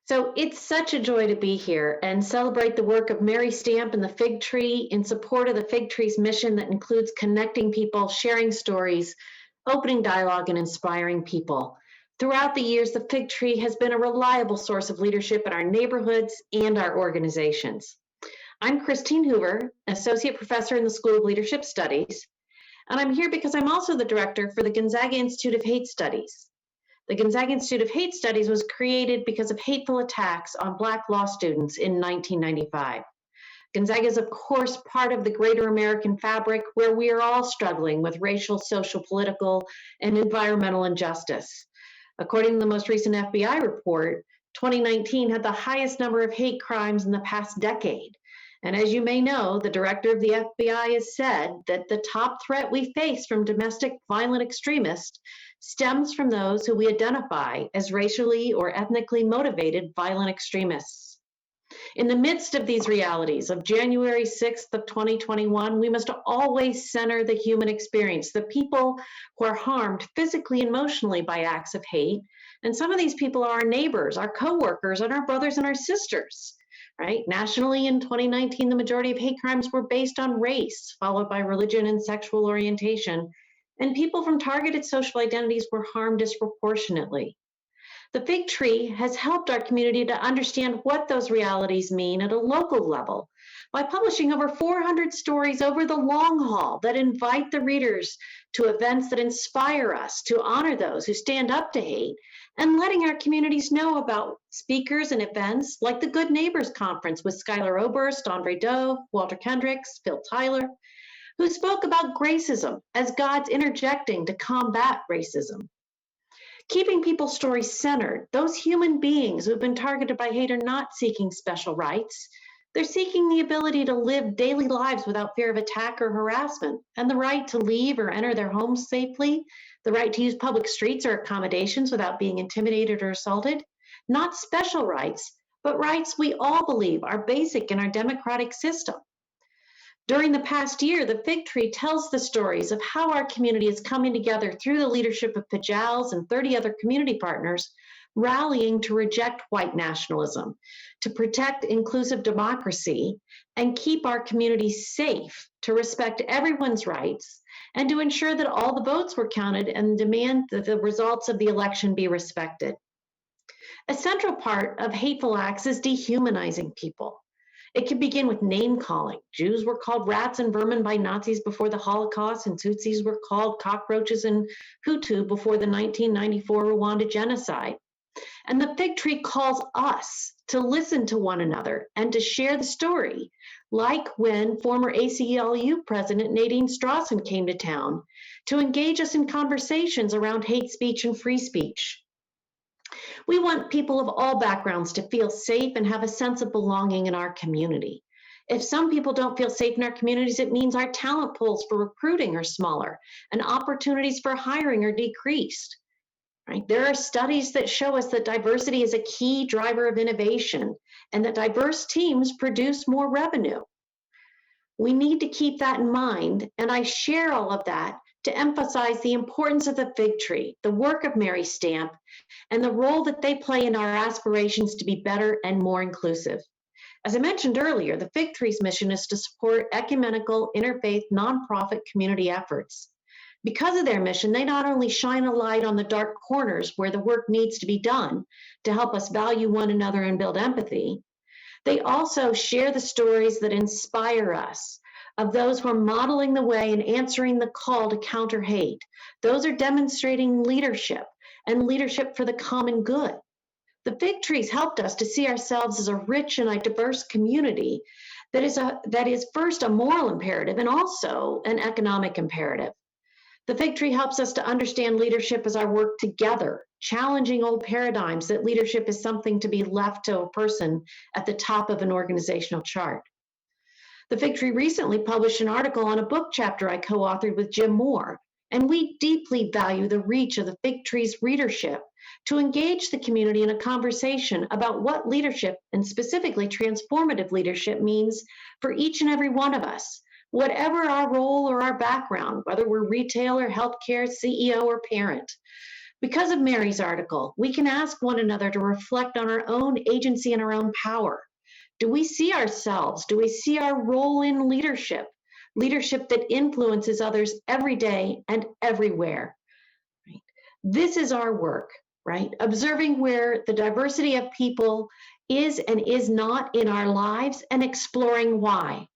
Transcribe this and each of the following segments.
So it's such a joy to be here and celebrate the work of Mary Stamp and the Fig Tree in support of the Fig Tree's mission that includes connecting people, sharing stories, opening dialogue, and inspiring people. Throughout the years, the Fig Tree has been a reliable source of leadership in our neighborhoods and our organizations. I'm Kristine Hoover, Associate Professor in the School of Leadership Studies, and I'm here because I'm also the Director for the Gonzaga Institute of Hate Studies. The Gonzaga Institute of Hate Studies was created because of hateful attacks on Black law students in 1995. Gonzaga is, of course, part of the greater American fabric where we are all struggling with racial, social, political, and environmental injustice. According to the most recent FBI report, 2019 had the highest number of hate crimes in the past decade. And as you may know, the director of the FBI has said that the top threat we face from domestic violent extremists stems from those who we identify as racially or ethnically motivated violent extremists. In the midst of these realities of January 6th of 2021, we must always center the human experience, the people who are harmed physically and emotionally by acts of hate. And some of these people are our neighbors, our coworkers, and our brothers and our sisters. Right? Nationally, in 2019, the majority of hate crimes were based on race, followed by religion and sexual orientation, and people from targeted social identities were harmed disproportionately. The Fig Tree has helped our community to understand what those realities mean at a local level by publishing over 400 stories over the long haul that invite the readers to events that inspire us to honor those who stand up to hate, and letting our communities know about speakers and events like the Good Neighbors Conference with Skylar Oberst, Andre Dove, Walter Kendricks, Phil Tyler, who spoke about gracism as God's interjecting to combat racism. Keeping people's stories centered, those human beings who've been targeted by hate are not seeking special rights. They're seeking the ability to live daily lives without fear of attack or harassment, and the right to leave or enter their homes safely, the right to use public streets or accommodations without being intimidated or assaulted. Not special rights, but rights we all believe are basic in our democratic system. During the past year, the Fig Tree tells the stories of how our community is coming together through the leadership of Pajals and 30 other community partners, rallying to reject white nationalism, to protect inclusive democracy, and keep our communities safe, to respect everyone's rights, and to ensure that all the votes were counted and demand that the results of the election be respected. A central part of hateful acts is dehumanizing people. It can begin with name calling. Jews were called rats and vermin by Nazis before the Holocaust, and Tutsis were called cockroaches and Hutu before the 1994 Rwanda genocide. And the Fig Tree calls us to listen to one another and to share the story, like when former ACLU President Nadine Strawson came to town to engage us in conversations around hate speech and free speech. We want people of all backgrounds to feel safe and have a sense of belonging in our community. If some people don't feel safe in our communities, it means our talent pools for recruiting are smaller and opportunities for hiring are decreased. Right? There are studies that show us that diversity is a key driver of innovation and that diverse teams produce more revenue. We need to keep that in mind, and I share all of that to emphasize the importance of the Fig Tree, the work of Mary Stamp, and the role that they play in our aspirations to be better and more inclusive. As I mentioned earlier, the Fig Tree's mission is to support ecumenical, interfaith, nonprofit community efforts. Because of their mission, they not only shine a light on the dark corners where the work needs to be done to help us value one another and build empathy, they also share the stories that inspire us, of those who are modeling the way and answering the call to counter hate. Those are demonstrating leadership and leadership for the common good. The Fig Trees helped us to see ourselves as a rich and a diverse community that is first a moral imperative and also an economic imperative. The Fig Tree helps us to understand leadership as our work together, challenging old paradigms that leadership is something to be left to a person at the top of an organizational chart. The Fig Tree recently published an article on a book chapter I co-authored with Jim Moore, and we deeply value the reach of the Fig Tree's readership to engage the community in a conversation about what leadership, and specifically transformative leadership, means for each and every one of us, whatever our role or our background, whether we're retail or healthcare, CEO or parent. Because of Mary's article, we can ask one another to reflect on our own agency and our own power. Do we see ourselves? Do we see our role in leadership? Leadership that influences others every day and everywhere. Right? This is our work, right? Observing where the diversity of people is and is not in our lives and exploring why.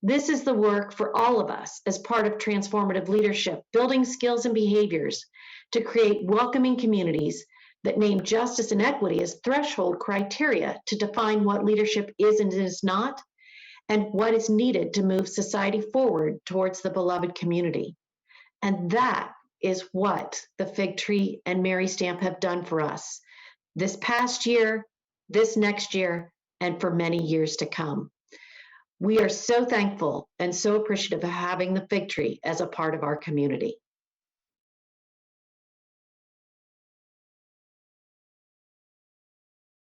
This is the work for all of us as part of transformative leadership, building skills and behaviors to create welcoming communities that name justice and equity as threshold criteria to define what leadership is and is not, and what is needed to move society forward towards the beloved community. And that is what the Fig Tree and Mary Stamp have done for us this past year, this next year, and for many years to come. We are so thankful and so appreciative of having the Fig Tree as a part of our community.